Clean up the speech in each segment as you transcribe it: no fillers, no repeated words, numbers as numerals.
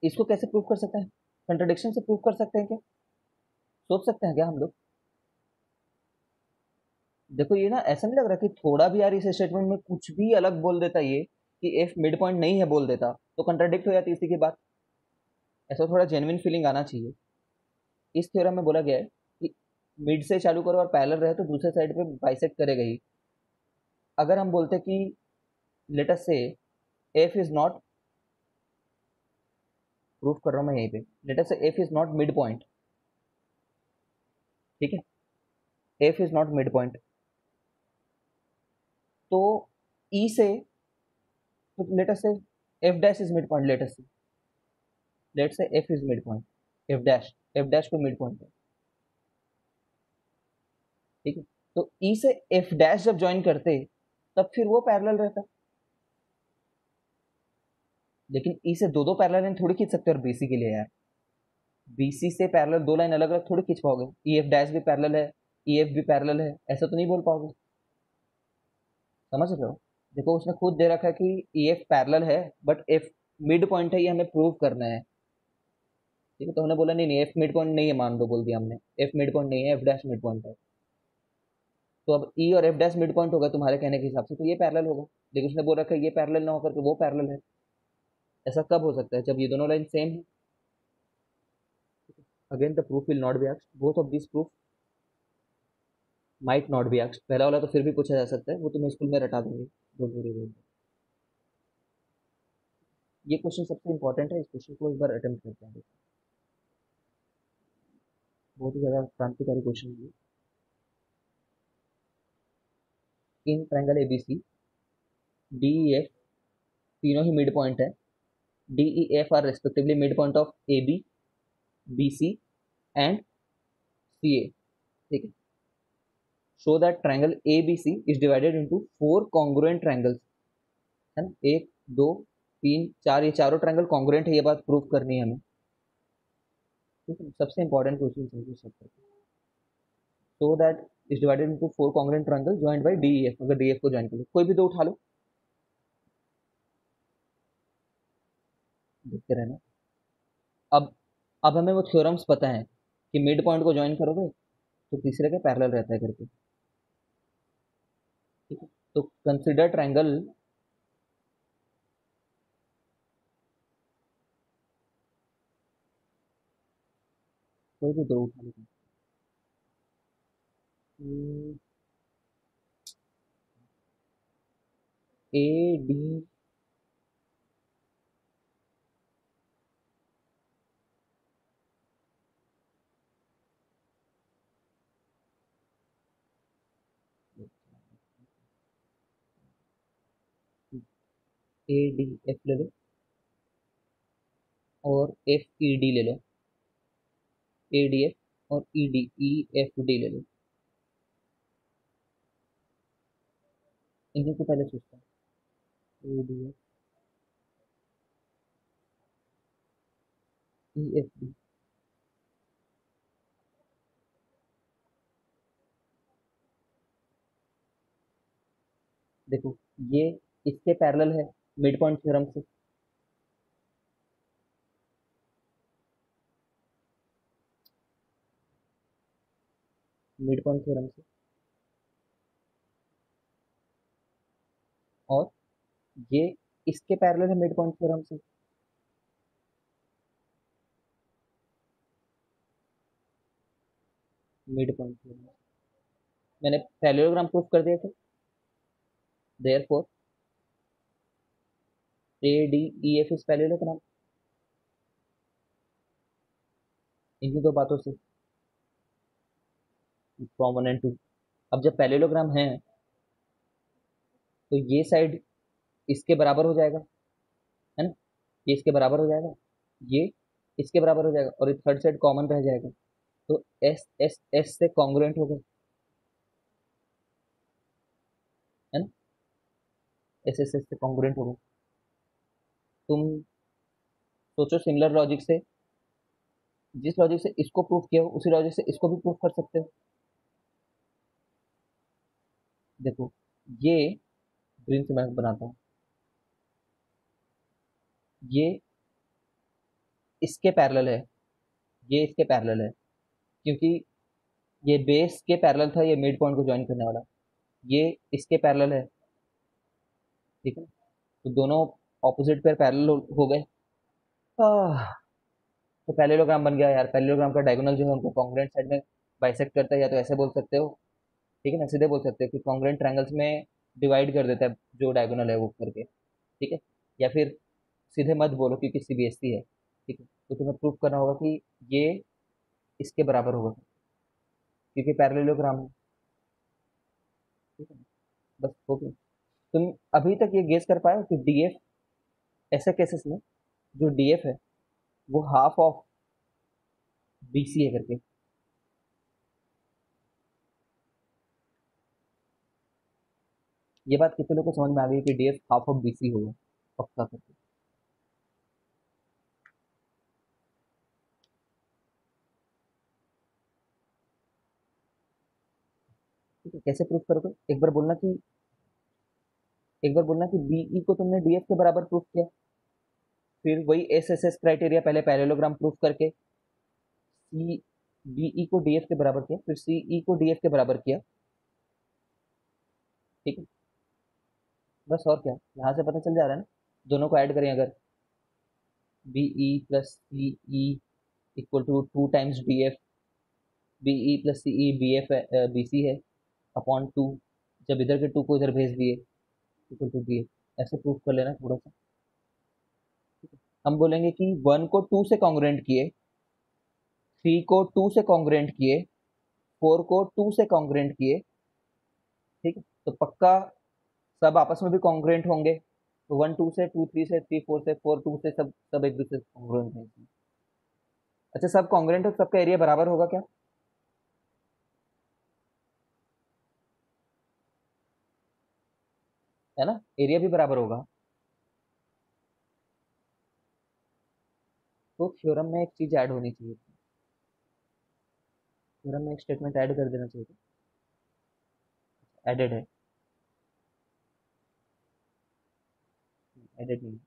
इसको कैसे प्रूव कर सकते हैं? कंट्रडिक्शन से प्रूव कर सकते हैं क्या? सोच सकते हैं क्या हम लोग? देखो ये ना ऐसा नहीं लग रहा कि थोड़ा भी यार इस स्टेटमेंट में कुछ भी अलग बोल देता ये कि एफ मिड पॉइंट नहीं है बोल देता तो कंट्राडिक्ट हो जाती इसी की बात। ऐसा थोड़ा जेन्युइन फीलिंग आना चाहिए। इस थ्योरम में बोला गया है कि मिड से चालू करो और पैरेलल रहे तो दूसरे साइड पे बाइसेक्ट करेगा ही। अगर हम बोलते कि late us say F is not, proof कर रहा हूं मैं यहीं पे, let us say F is not mid point, ठीक है, F is not mid point, तो ई से, तो let us say F dash is mid point, let say F is mid point, F dash को mid point है, ठीक है। तो E से एफ डैश जब ज्वाइन करते तब फिर वो पैरेलल रहता, लेकिन ई से दो दो पैरेलल लाइन थोड़ी खींच सकते हो और बीसी के लिए यार, बीसी से पैरेलल दो लाइन अलग अलग थोड़ी खींच पाओगे। ई एफ डैश भी पैरेलल है, ई एफ भी पैरेलल है, ऐसा तो नहीं बोल पाओगे। समझ रहे हो? देखो उसने खुद दे रखा है कि ई एफ पैरेलल है बट एफ मिड पॉइंट है, ये हमें प्रूव करना है, ठीक है। तो हमने बोला नहीं नहीं एफ मिड पॉइंट नहीं है, मान लो बोल दिया हमने एफ मिड पॉइंट नहीं है, एफ डैश मिड पॉइंट है। तो अब ई और एफ डैश मिड पॉइंट होगा तुम्हारे कहने के हिसाब से, तो ये पैरेलल होगा। लेकिन उसने बोल रखा है ये पैरेलल ना होकर के वो पैरेलल है। ऐसा कब हो सकता है? जब ये दोनों लाइन सेम है। Again the proof will not be asked, both of this proof might not be asked. पहला वाला तो फिर भी पूछा जा सकता है, वो तुम्हें स्कूल में रटा देंगे, डोंट वरी अबाउट दैट। ये क्वेश्चन सबसे इंपॉर्टेंट है, इस क्वेश्चन को एक बार अटेम्प्ट करते हैं। बहुत ही ज़्यादा क्रांतिकारी क्वेश्चन है। In triangle ABC D E F तीनों ही मिड पॉइंट है, D E F are respectively mid point of A B, B C and C A, ठीक है। Show that triangle A B C is divided into four congruent triangles, है ना, एक दो तीन चार, ये चारों ट्रायंगल कॉन्ग्रुएंट है, ये बात प्रूव करनी है हमें, ठीक है। सबसे इंपॉर्टेंट क्वेश्चन है ये सब। So that is divided into four congruent triangle joined by D E F, अगर डी एफ को ज्वाइन कर लो कोई भी दो उठा लो, देखते रहना। अब हमें वो थ्योरम्स पता है कि मिड पॉइंट को ज्वाइन करोगे तो तीसरे के पैरेलल रहता है करके, ठीक है। तो कंसिडर ट्रायंगल, कोई भी दो उठा लो, A D, A D F ले लो और एफ ई डी ले लो, ए डी एफ और E D E F D ले लो। इन्हीं को पहले सोचता हूँ, ए D F E F D. देखो ये इसके पैरेलल है मिड पॉइंट थ्योरम से, मिड पॉइंट थ्योरम से, और ये इसके पैरेलल है मिड पॉइंट थ्योरम से, मिड पॉइंट थ्योरम। मैंने पैरेललोग्राम प्रूफ कर दिया थे, therefore A D E F is parallelogram, इन्हीं दो बातों से, फ्रॉम वन एंड टू। अब जब पैरेललोग्राम है तो ये साइड इसके बराबर हो जाएगा, है ना, ये इसके बराबर हो जाएगा, ये इसके बराबर हो जाएगा और ये थर्ड साइड कॉमन रह जाएगा, तो एस एस एस से कॉन्ग्रुएंट हो गए, है ना, एस एस एस से कॉन्ग्रुएंट हो गए। तुम सोचो सिमिलर लॉजिक से, जिस लॉजिक से इसको प्रूफ किया हो उसी लॉजिक से इसको भी प्रूफ कर सकते हो। देखो ये ग्रीन से मैं बनाता हूँ, ये इसके पैरेलल है, ये इसके पैरेलल है, क्योंकि ये बेस के पैरेलल था, ये मिड पॉइंट को ज्वाइन करने वाला, ये इसके पैरेलल है, ठीक है। तो दोनों ऑपोजिट पेयर पैरेलल हो गए। आह, तो पैरेललोग्राम बन गया यार। पैरेललोग्राम का डायगोनल जो है उनको कॉन्ग्रुएंट साइड में बाइसेक्ट करता है, या तो ऐसे बोल सकते हो, ठीक है ना, सीधे बोल सकते हो कि कॉन्ग्रुएंट ट्रायंगल्स में डिवाइड कर देता है जो डायगोनल है वो करके, ठीक है। या फिर सीधे मत बोलो क्योंकि सीबीएसई है, ठीक है। तो तुम्हें प्रूफ करना होगा कि ये इसके बराबर होगा, क्योंकि पैरेललोग्राम है, ठीक है। बस हो गया। तुम अभी तक ये गेस कर पाए हो कि डीएफ ऐसे केसेस में जो डीएफ है वो हाफ ऑफ बीसी है करके? ये बात कितने लोगों को समझ में आ गई कि डीएफ हाफ ऑफ बीसी होगा पक्का करके? ठीक है, कैसे प्रूफ करोगे? एक बार बोलना कि बीई को तुमने डीएफ के बराबर प्रूफ किया, फिर वही एसएसएस क्राइटेरिया पहले पैरेललोग्राम प्रूफ करके सी बीई को डीएफ के बराबर किया, फिर सीई को डीएफ के बराबर किया, ठीक है। बस और क्या, यहाँ से पता चल जा रहा है ना। दोनों को ऐड करें अगर, BE plus CE equal to 2 times DF, BE plus CE BF BC है अपॉन 2, जब इधर के 2 को इधर भेज दिए इक्वल टू डीएफ, ऐसे प्रूफ कर लेना थोड़ा सा। हम बोलेंगे कि 1 को 2 से कॉन्ग्रुएंट किए, 3 को 2 से कॉन्ग्रुएंट किए, 4 को 2 से कॉन्ग्रुएंट किए, ठीक है। तो पक्का सब आपस में भी कॉन्ग्रुएंट होंगे। तो 1 2 से, 2 3 से, 3 4 से, 4 2 से, सब सब एक दूसरे से कॉन्ग्रुएंट हैं। अच्छा, सब कॉन्ग्रुएंट हो तो सबका एरिया बराबर होगा क्या? है ना, एरिया भी बराबर होगा। तो थ्योरम में एक चीज ऐड होनी चाहिए थी, थ्योरम में एक स्टेटमेंट ऐड कर देना चाहिए था। एडेड है? एडेड नहीं।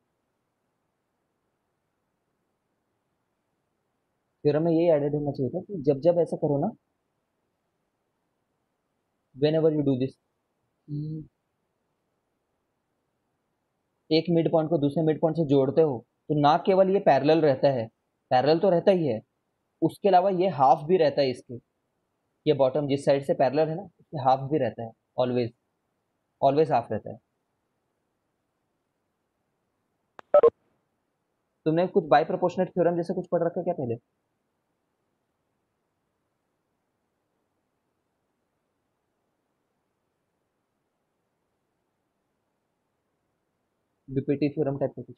थ्योरम में यही एडेड होना चाहिए था कि जब जब ऐसा करो ना, when ever you do this, एक मिड पॉइंट को दूसरे मिड पॉइंट से जोड़ते हो, तो ना केवल ये पैरेलल रहता है, पैरेलल तो रहता ही है, उसके अलावा ये हाफ भी रहता है इसके, ये बॉटम जिस साइड से पैरेलल है ना उसके हाफ भी रहता है, ऑलवेज, ऑलवेज हाफ रहता है। तुमने कुछ बाई प्रोपोर्शनेट थ्योरम जैसे कुछ पढ़ रखा है क्या पहले? बीपीटी थ्योरम टाइप का कुछ?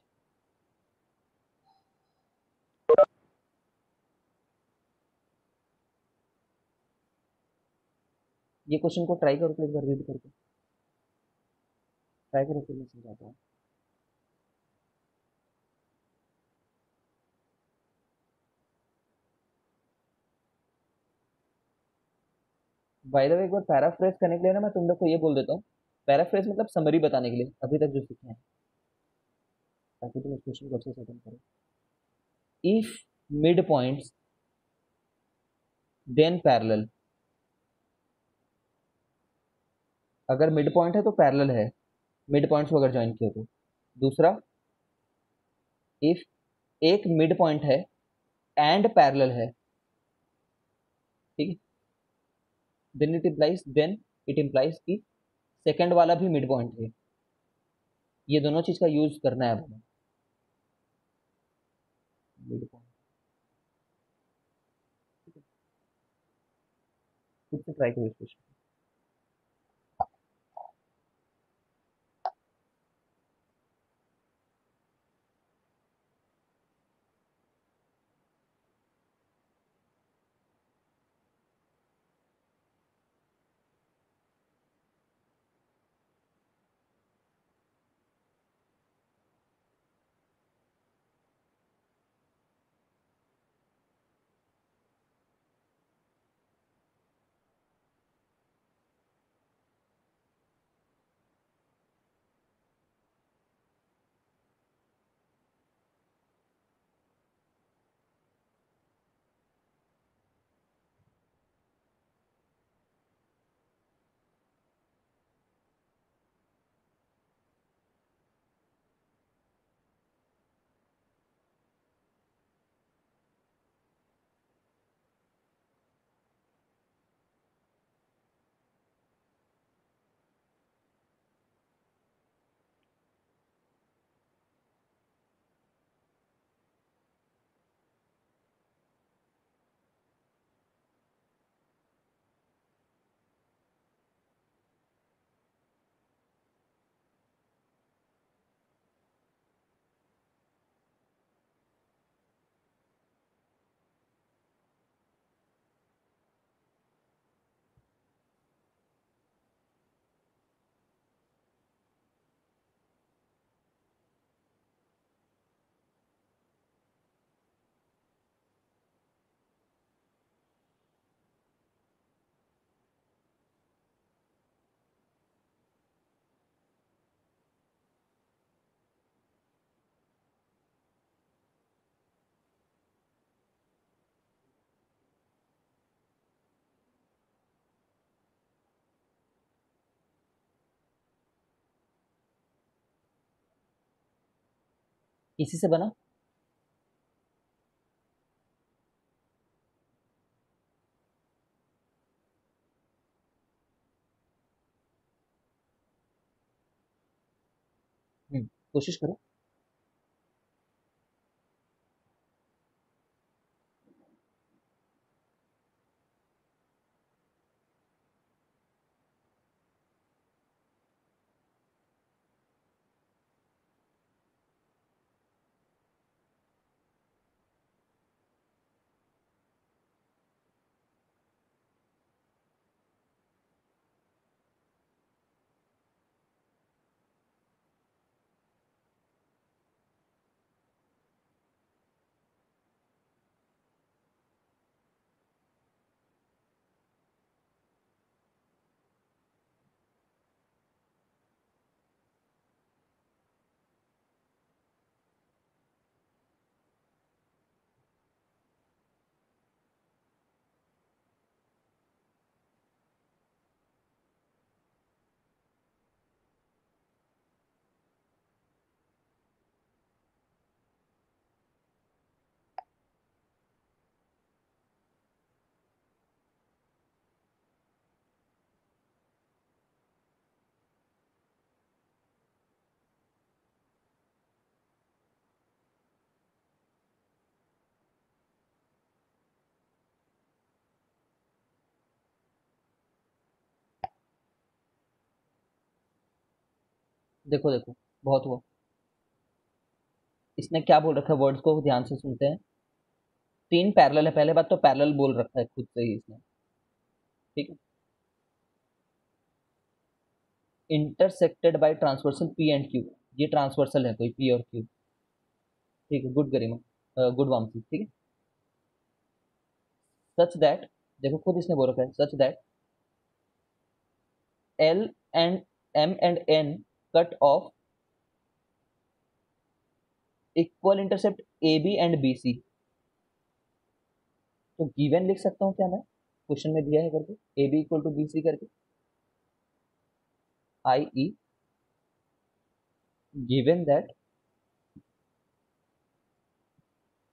ये क्वेश्चन को ट्राई करो तो एक बार रीड करके ट्राई करो, फिर मैं समझाता हूँ। बाय द वे, एक बार पैराफ्रेज करने के लिए ना मैं तुम लोग को ये बोल देता हूँ, पैराफ्रेज मतलब समरी बताने के लिए अभी तक जो सीखे हैं, ताकि तुम इस क्वेश्चन को अच्छे से अटेंड करो। If mid points then parallel, अगर मिड पॉइंट है तो पैरेलल है, मिड पॉइंट्स को अगर ज्वाइन किया तो। दूसरा, इफ एक मिड पॉइंट है एंड पैरेलल है, ठीक है, देन इट इम्प्लाइज कि सेकंड वाला भी मिड पॉइंट है। ये दोनों चीज का यूज करना है हमें। मिड पॉइंट, ठीक है, खुद से ट्राई करो इस क्वेश्चन। इसी से बना। कोशिश करो। देखो देखो, बहुत हुआ। इसने क्या बोल रखा है, वर्ड्स को ध्यान से सुनते हैं। तीन पैरेलल है, पहले बात तो पैरेलल बोल रखा है खुद से ही इसने। ठीक है। Intersected by transversal P and Q. ये ट्रांसवर्सल है कोई पी और क्यू। ठीक है, गुड गरिमा, गुड वामसी। ठीक है। सच दैट, देखो खुद इसने बोल रखा है, such that L and M and N cut off equal intercept A B and B C. तो गिवन लिख सकता हूँ क्या मैं, क्वेश्चन में दिया है करके, A B equal to B C करके। I E given that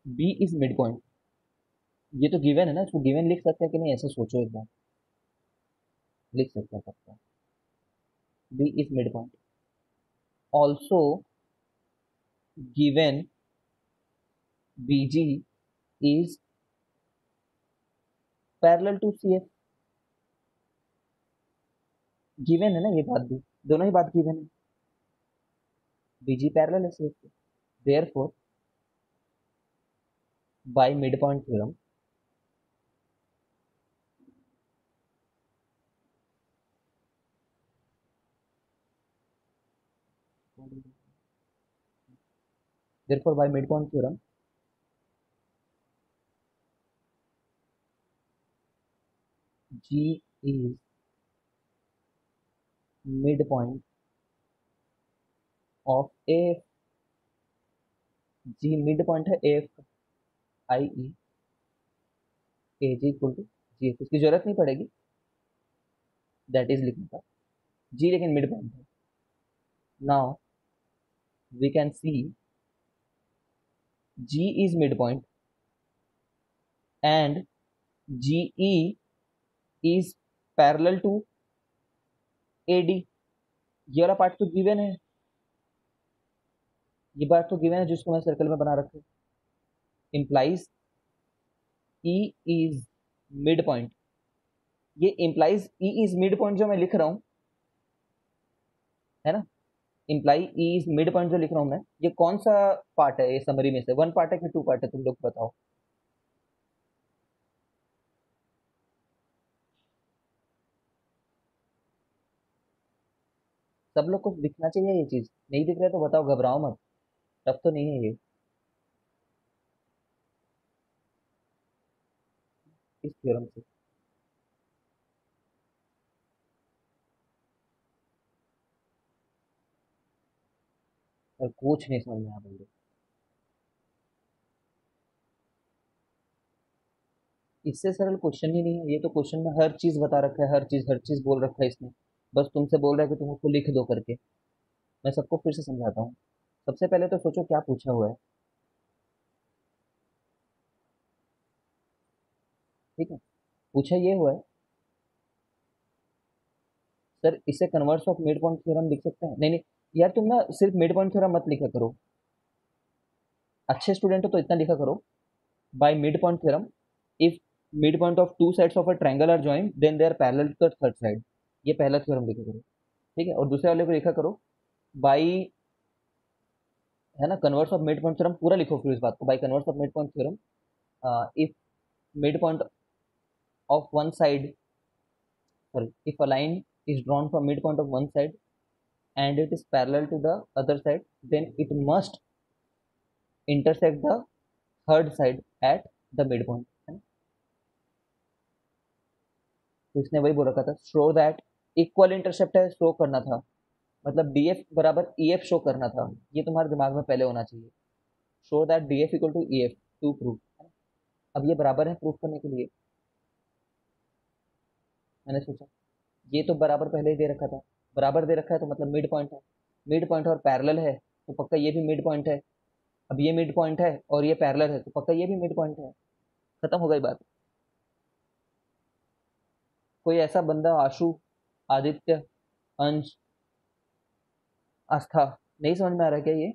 B is mid point. ये तो गिवन है ना, इसको गिवन लिख सकते हैं कि नहीं, ऐसा सोचो एक बार। लिख सकते हैं पक्का। B is mid point. Also given B G is parallel to C F. Given है ना ये बात भी, दोनों ही बात गिवन है। बी जी पैरेलल है सी एफ के। Therefore by mid point theorem, therefore by mid point theorem G is mid point of F. G mid point है F. I E A G equal to G F, इसकी जरूरत नहीं पड़ेगी that is लिखने का। G लेकिन mid point है। Now we can see G is mid point and G E is parallel to A D. ये वाला पार्ट तो गिवन है, ये बात तो गिवन है जिसको मैं सर्कल में बना रखा हूँ। Implies E is mid point. ये implies E is mid point जो मैं लिख रहा हूँ, है ना, imply E is mid point जो लिख रहा हूँ मैं, ये कौन सा पार्ट है, ये समरी में से वन पार्ट है कि टू पार्ट है, तुम लोग बताओ। सब लोग को दिखना चाहिए ये चीज, नहीं दिख रहा है तो बताओ, घबराओ मत। टफ तो नहीं है ये, इस थ्योरम से। और कुछ नहीं समझ में आ रहा है। इससे सरल क्वेश्चन ही नहीं है ये तो, क्वेश्चन में हर चीज बता रखा है, हर चीज बोल रखा है इसने। बस तुमसे बोल रहा है कि तुम उसको लिख दो करके। मैं सबको फिर से समझाता हूँ। सबसे पहले तो सोचो क्या पूछा हुआ है। ठीक है, पूछा ये हुआ है सर इसे converse of mid point theorem लिख सकते हैं। नहीं नहीं यार, तुम ना सिर्फ मिड पॉइंट थ्योरम मत लिखा करो, अच्छे स्टूडेंट हो तो इतना लिखा करो, by mid point theorem if mid point of two sides of a triangle are joined then they are parallel to the third side. ये पहला थ्योरम लिखा करो। ठीक है, और दूसरे वाले को लिखा करो बाई, है ना, converse of mid point theorem पूरा लिखो फिर इस बात को, by converse of mid point theorem if mid point of one side, sorry, if a line is drawn from midpoint of one side and it is parallel to the other side, then it must intersect the third side at the midpoint, है ना। तो इसने वही बोल रखा था, show that equal intercept है, show करना था, मतलब डी एफ बराबर ई एफ शो करना था, ये तुम्हारे दिमाग में पहले होना चाहिए। Show that D F equal to E F to prove. अब ये बराबर है, प्रूफ करने के लिए मैंने सोचा ये तो बराबर पहले ही दे रखा था, बराबर दे रखा है तो मतलब मिड पॉइंट है, मिड पॉइंट और पैरेलल है तो पक्का ये भी मिड पॉइंट है। अब ये मिड पॉइंट है और ये पैरेलल है तो पक्का ये भी मिड पॉइंट है। खत्म हो गई बात। कोई ऐसा बंदा आशु, आदित्य, अंश, आस्था, नहीं समझ में आ रहा क्या ये?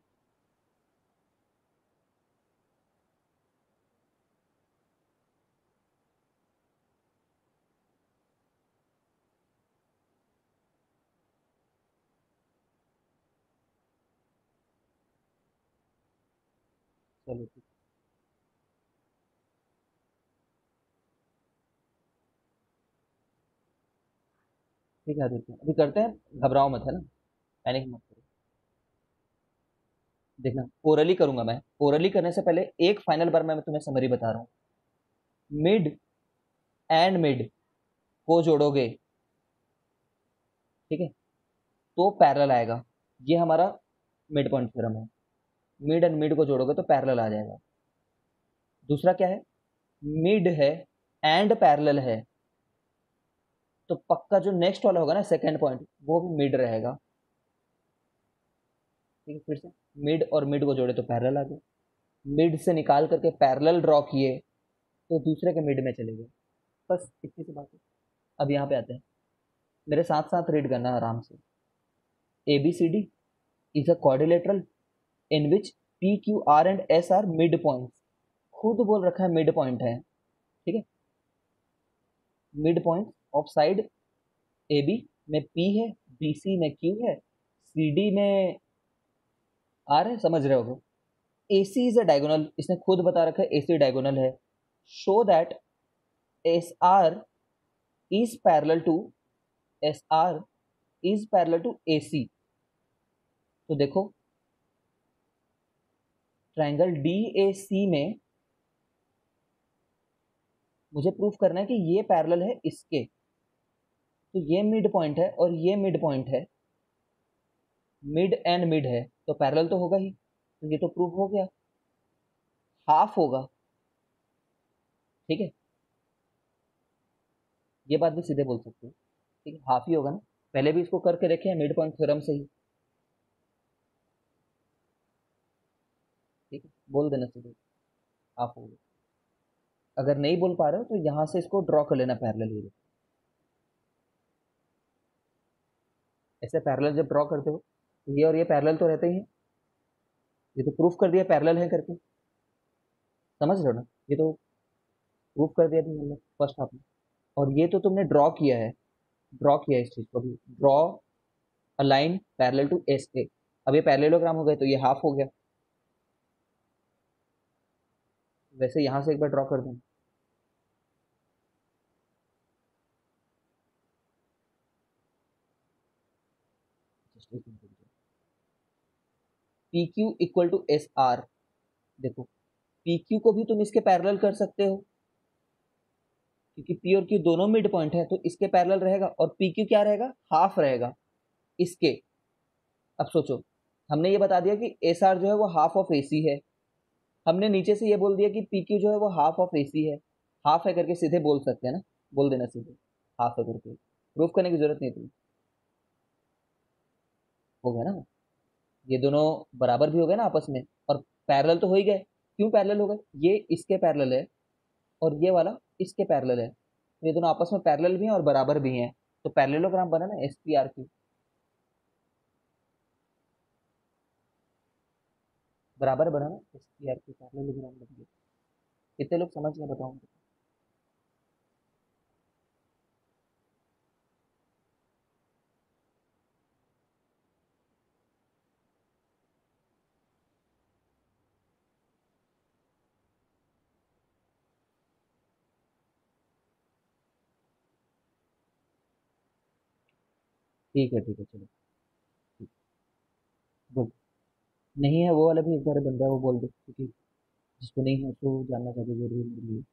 चलो ठीक, ठीक है आदित्य, अभी करते हैं, घबराओ मत, है ना, पैनिक मत करो। देखना ओरली करूंगा मैं, ओरली करने से पहले एक फाइनल बार मैं तुम्हें समरी बता रहा हूँ। मिड एंड मिड को जोड़ोगे, ठीक है, तो पैरेलल आएगा। ये हमारा मिड पॉइंट थ्योरम है, मिड एंड मिड को जोड़ोगे तो पैरेलल आ जाएगा। दूसरा क्या है, मिड है एंड पैरेलल है तो पक्का जो नेक्स्ट वाला होगा ना सेकंड पॉइंट वो भी मिड रहेगा। ठीक है, फिर से मिड और मिड को जोड़े तो पैरेलल आ गए, मिड से निकाल करके पैरेलल ड्रॉ किए तो दूसरे के मिड में चले गए। बस इतनी सी बात है। अब यहाँ पे आते हैं, मेरे साथ साथ रीड करना आराम से। A B C D is a quadrilateral in which P Q R and S are mid point. खुद बोल रखा है मिड पॉइंट है, ठीक है, mid point of side A B में पी है, बी सी में क्यू है, सी डी में आर है, समझ रहे हो। ए सी इज अ डायगोनल, इसने खुद बता रखा है ए सी डायगोनल है। Show that S R is parallel to, S R is parallel to A C. तो देखो ट्राइंगल डी ए सी में मुझे प्रूफ करना है कि ये पैरेलल है इसके, तो ये मिड पॉइंट है और ये मिड पॉइंट है, मिड एंड मिड है तो पैरेलल तो होगा ही, तो ये तो प्रूफ हो गया। हाफ होगा, ठीक है, ये बात भी सीधे बोल सकते हो, ठीक है, हाफ ही होगा ना, पहले भी इसको करके देखे हैं मिड पॉइंट थ्योरम से ही। ठीक है, बोल देना सीधे, हाफ होगा। अगर नहीं बोल पा रहे हो तो यहाँ से इसको ड्रॉ कर लेना पैरेलल ही। ऐसे पैरेलल जब ड्रॉ करते हो तो ये और ये पैरेलल तो रहते ही हैं, ये तो प्रूफ कर दिया पैरेलल है करके, समझ रहे हो ना, ये तो प्रूफ कर दिया तुमने फर्स्ट हाफ में। और ये तो तुमने ड्रॉ किया है, ड्रॉ किया है इस चीज को भी, draw a line parallel to S A. अब ये पैरेललोग्राम हो गए तो ये हाफ हो गया। वैसे यहाँ से एक बार ड्रॉ कर दें, P Q equal to S R. देखो पी क्यू को भी तुम इसके पैरेलल कर सकते हो, क्योंकि पी और क्यू दोनों मिड पॉइंट है तो इसके पैरेलल रहेगा, और पी क्यू क्या रहेगा, हाफ रहेगा इसके। अब सोचो, हमने ये बता दिया कि एस आर जो है वो हाफ ऑफ ए सी है, हमने नीचे से ये बोल दिया कि पी क्यू जो है वो हाफ ऑफ ए सी है, हाफ है करके सीधे बोल सकते हैं ना, बोल देना सीधे हाफ है करके, प्रूफ करने की जरूरत नहीं थी, हो गया ना। ये दोनों बराबर भी हो गए ना आपस में, और पैरेलल तो हो ही गए। क्यों पैरेलल हो गए? ये इसके पैरेलल है और ये वाला इसके पैरेलल है, तो ये दोनों आपस में पैरेलल भी हैं और बराबर भी हैं, तो पैरेललोग्राम बना ना SPRQ। बराबर बना ना SPRQ, पैरेललोग्राम बन गया। कितने लोग समझ गए बताओ मुझे? ठीक है ठीक है, चलो। गुड। नहीं है वो वाला भी एक बार बंदा है, वो बोल दो, क्योंकि जिसको नहीं है उसको जानना ज़्यादा जरूरी नहीं है।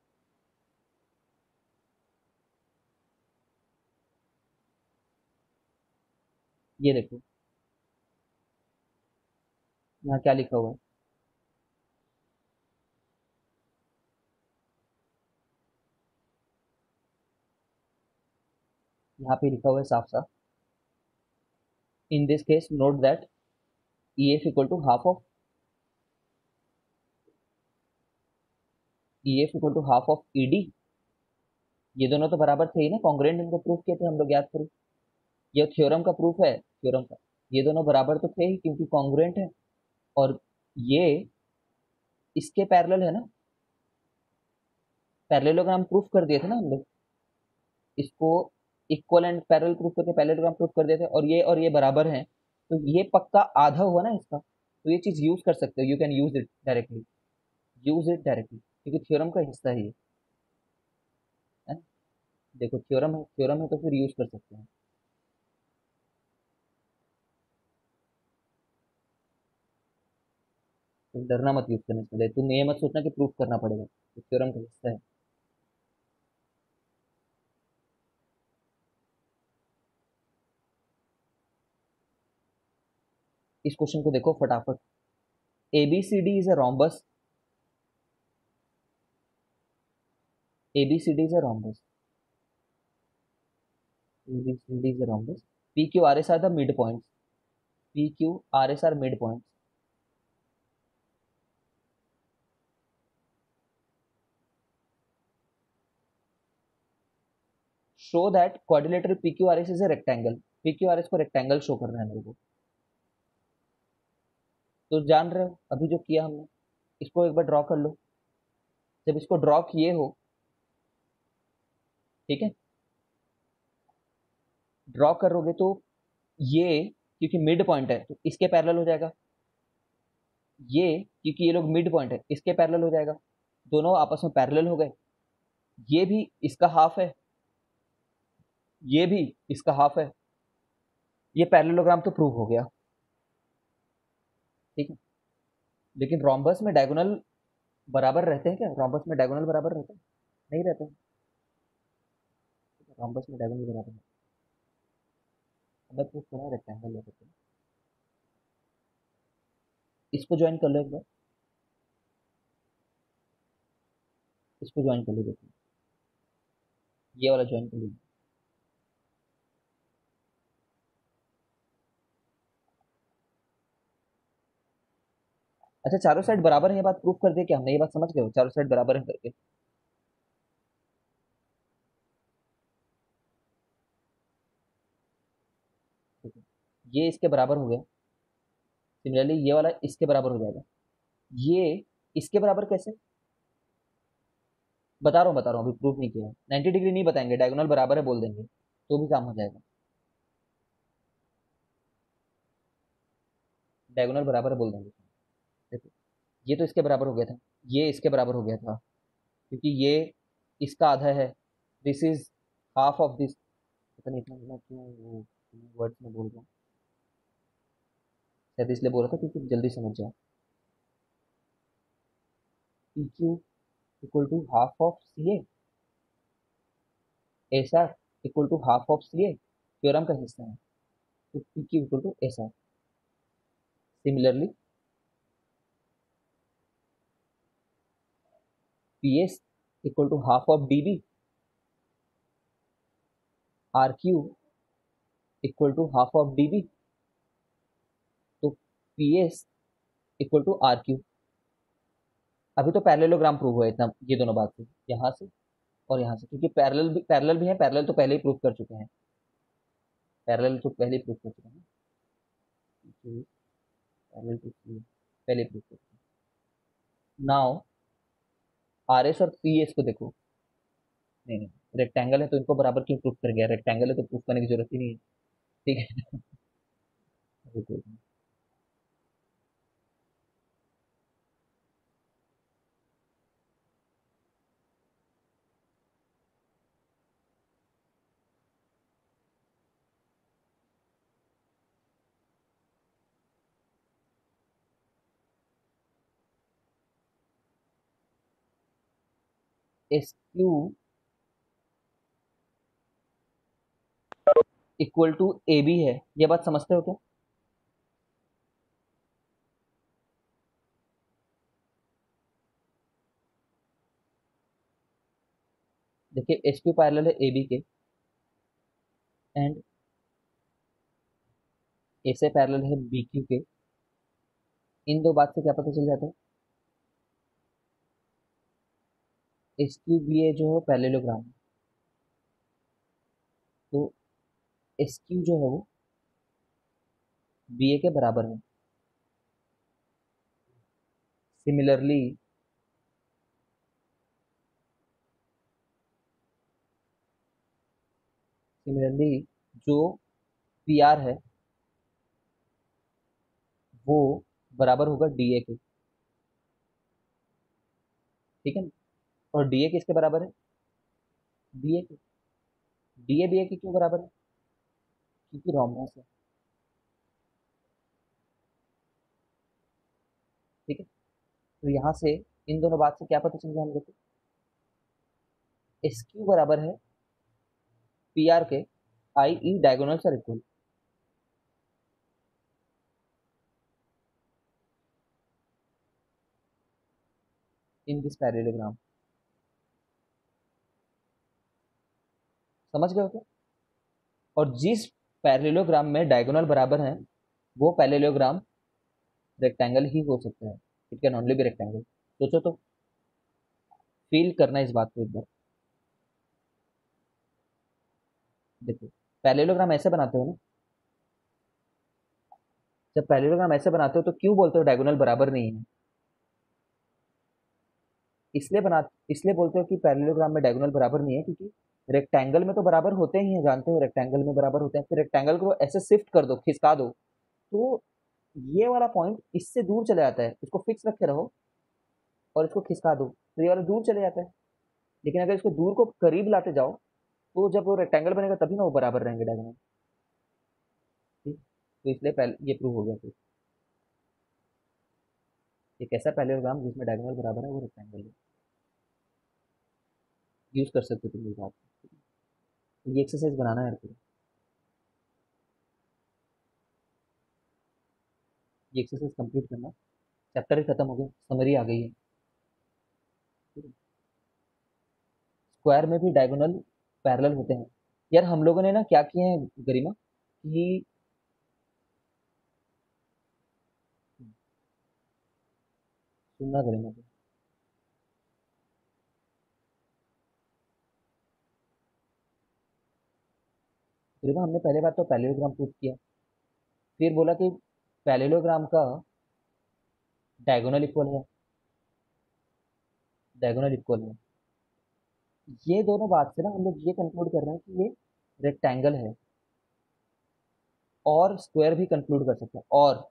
ये देखो यहाँ क्या लिखा हुआ है। यहाँ पे लिखा हुआ है साफ साफ, in this case note that EF equal to half of EF equal to half of ED। ये दोनों तो बराबर थे ही ना, कॉन्ग्रुएंट इनको प्रूफ किए थे हम लोग, याद करो। ये थ्योरम का प्रूफ है, थ्योरम का। ये दोनों बराबर तो थे ही क्योंकि कॉन्ग्रुएंट है, और ये इसके पैरेलल है ना। पैरेललोग्राम प्रूफ कर दिए थे ना हम लोग, इसको इक्वल एंड पैरेलल प्रूफ करके पैरेललोग्राम प्रूफ कर दिए थे, और ये बराबर हैं, तो ये पक्का आधा हुआ ना इसका, तो ये चीज यूज कर सकते हो, you can use it directly. Use it directly क्योंकि थ्योरम का हिस्सा है ये, है ना? देखो थ्योरम है, थ्योरम है तो फिर यूज कर सकते हैं। तो डरना मत यूज करने से पहले, तुम ये मत सोचना कि प्रूफ करना पड़ेगा, तो थ्योरम का हिस्सा है। इस क्वेश्चन को देखो फटाफट। ABCD is a rhombus, ABCD is a rhombus, ABCD is a rhombus, PQRS are the midpoints, PQRS are midpoints. Show that quadrilateral PQRS is a rectangle, PQRS को rectangle शो करना है मेरे को। तो जान रहे हो अभी जो किया हमने, इसको एक बार ड्रॉ कर लो। जब इसको ड्रॉ किए हो, ठीक है, ड्रॉ करोगे तो ये, क्योंकि मिड पॉइंट है तो इसके पैरेलल हो जाएगा। ये क्योंकि ये लोग मिड पॉइंट है, इसके पैरेलल हो जाएगा। दोनों आपस में पैरेलल हो गए। ये भी इसका हाफ है, ये भी इसका हाफ है। ये पैरेललोग्राम तो प्रूव हो गया, ठीक है। लेकिन रोम्बस में डायगोनल बराबर रहते हैं क्या? रोम्बस में डायगोनल बराबर रहते हैं? नहीं रहते हैं। रोम्बस में डायगोनल बराबर है। हमें प्रूफ करना है रेक्टेंगल लेकर के। इसको ज्वाइन कर लो एक बार, इसको ज्वाइन कर लो, देखो ये वाला ज्वाइन कर लो। अच्छा चारों साइड बराबर है, ये बात प्रूफ कर दिया क्या हमने? ये बात समझ गए हो, चारों साइड बराबर है करके? ठीक है, ये इसके बराबर हो गया। सिमिलरली ये वाला इसके बराबर हो जाएगा। ये इसके बराबर कैसे? बता रहा हूँ, अभी प्रूफ नहीं किया है। 90 डिग्री नहीं बताएंगे, डायगोनल बराबर है बोल देंगे तो भी काम हो जाएगा। डायगोनल बराबर है बोल देंगे। देखो ये तो इसके बराबर हो गया था, ये इसके बराबर हो गया था, क्योंकि ये इसका आधा है। This is half of this. पता नहीं इतना मैं क्यों वो वर्ड्स में बोल रहा हूँ, शायद इसलिए बोल रहा था क्योंकि जल्दी समझ जाए। P Q equal to half of C A, S R equal to half of C A, theorem का हिस्सा है, तो P Q equal to S R. Similarly P S equal to half of D B, R Q equal to half of D B. तो P S equal to R Q. अभी तो parallelogram prove हुआ है इतना, ये दोनों बात से, यहाँ से और यहाँ से, क्योंकि पैरेलल भी है, पैरेलल तो पहले ही प्रूव कर चुके हैं, पैरेलल तो पहले ही प्रूव कर चुके हैं, पैरेलल टू पहले प्रूव कर चुके हैं। नाउ आर एस और पी एस को देखो, नहीं नहीं, रेक्टेंगल है तो इनको बराबर क्यों प्रूफ कर गया, रेक्टेंगल है तो प्रूफ करने की जरूरत ही नहीं है, ठीक है। S Q equal to A B है, ये बात समझते हो क्या? देखिए एस क्यू पैरेलल है ए बी के, एंड ए से पैरेलल है बी क्यू के। इन दो बात से क्या पता चल जाता है, एस क्यू बी ए जो है पैरेललोग्राम है, तो एस क्यू जो है वो बी ए के बराबर है। सिमिलरली सिमिलरली जो पी आर है वो बराबर होगा डी ए के, ठीक है ना? और डी ए किसके बराबर है, बी ए के। डी ए बी ए के क्यों बराबर है, क्योंकि रोम्बस है, ठीक है। तो यहाँ से इन दोनों बात से क्या पता चल गया हम लोग को, एस क्यू बराबर है पी आर के, I E diagonals are equal in this parallelogram. समझ गए हो क्या? और जिस पैरेललोग्राम में डायगोनल बराबर हैं वो पैरेललोग्राम रेक्टेंगल ही हो सकता है, it can only be rectangle. सोचो तो, फील करना इस बात को एक बार। देखो पैरेललोग्राम ऐसे बनाते हो ना, जब पैरेललोग्राम ऐसे बनाते हो तो क्यों बोलते हो डायगोनल बराबर नहीं है, इसलिए बोलते हो कि पैरेललोग्राम में डायगोनल बराबर नहीं है, क्योंकि रेक्टेंगल में तो बराबर होते ही हैं, जानते हो रेक्टेंगल में बराबर होते हैं, फिर रेक्टेंगल को ऐसे शिफ्ट कर दो, खिसका दो, तो ये वाला पॉइंट इससे दूर चले जाता है, इसको फिक्स रखे रहो और इसको खिसका दो तो ये वाला दूर चले जाता है। लेकिन अगर इसको दूर को करीब लाते जाओ तो जब वो रेक्टेंगल बनेगा तभी ना वो बराबर रहेंगे डायगोनल, ठीक। तो इसलिए पहले ये प्रूव हो गया, फिर एक ऐसा पैरेललोग्राम जिसमें डायगोनल बराबर है वो रेक्टेंगल है, यूज कर सकते हो तुम इस बात को। तो ये एक्सरसाइज बनाना है फिर, ये एक्सरसाइज कंप्लीट करना, चैप्टर ही खत्म हो गया, समरी आ गई है। स्क्वायर में भी डायगोनल पैरेलल होते हैं। यार हम लोगों ने ना क्या किए हैं गरिमा, कि सुनना गरिमा को, गरिमा हमने पहले बात तो पैरेललोग्राम प्रूव किया, फिर बोला कि पैरेललोग्राम का डायगोनल इक्वल है, डायगोनल इक्वल है। ये दोनों बात से ना हम लोग ये कंक्लूड कर रहे हैं कि ये रेक्टेंगल है, और स्क्वायर भी कंक्लूड कर सकते हैं, और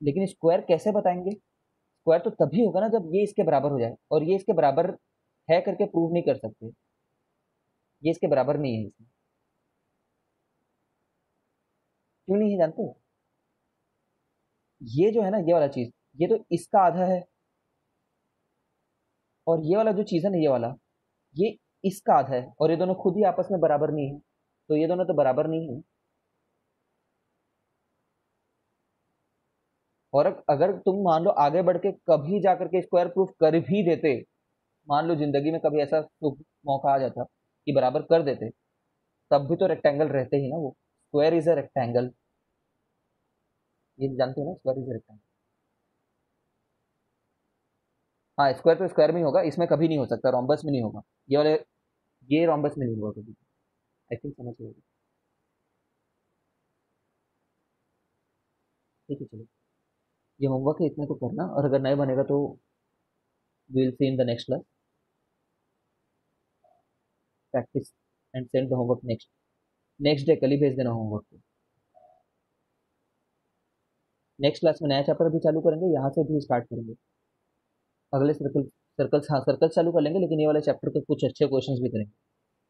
लेकिन स्क्वायर कैसे बताएंगे, स्क्वायर तो तभी होगा ना जब ये इसके बराबर हो जाए, और ये इसके बराबर है करके प्रूव नहीं कर सकते, ये इसके बराबर नहीं है इसमें। क्यों नहीं है जानते हो, ये जो है ना ये वाला चीज, ये तो इसका आधा है, और ये वाला जो चीज है ना ये वाला, ये इसका आधा है, और ये दोनों खुद ही आपस में बराबर नहीं है, तो ये दोनों तो बराबर नहीं है। और अगर तुम मान लो आगे बढ़ के कभी जा करके स्क्वायर प्रूफ कर भी देते, मान लो जिंदगी में कभी ऐसा शुभ मौका आ जाता कि बराबर कर देते, तब भी तो रेक्टेंगल रहते ही ना वो, स्क्वायर इज अ रेक्टेंगल। ये जानते हो ना, स्क्वायर इज रेक्टेंगल। हाँ, स्क्वायर तो स्क्वायर में ही होगा, इसमें कभी नहीं हो सकता, रोम्बस में नहीं होगा ये वाले, ये रोम्बस में नहीं होगा कभी। आई थिंक समझ गए। ठीक है चलो, ये होमवर्क है, इतने को करना, और अगर नहीं बनेगा तो will see in the next class. Practice and send the homework next next day, कल ही भेज देना होमवर्क को। नेक्स्ट क्लास में नया चैप्टर भी चालू करेंगे, यहाँ से भी स्टार्ट करेंगे अगले सर्कल्स। हाँ सर्कल्स चालू कर लेंगे, लेकिन ये वाले चैप्टर के कुछ अच्छे क्वेश्चंस भी करेंगे,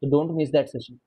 तो डोंट मिस दैट सेशन।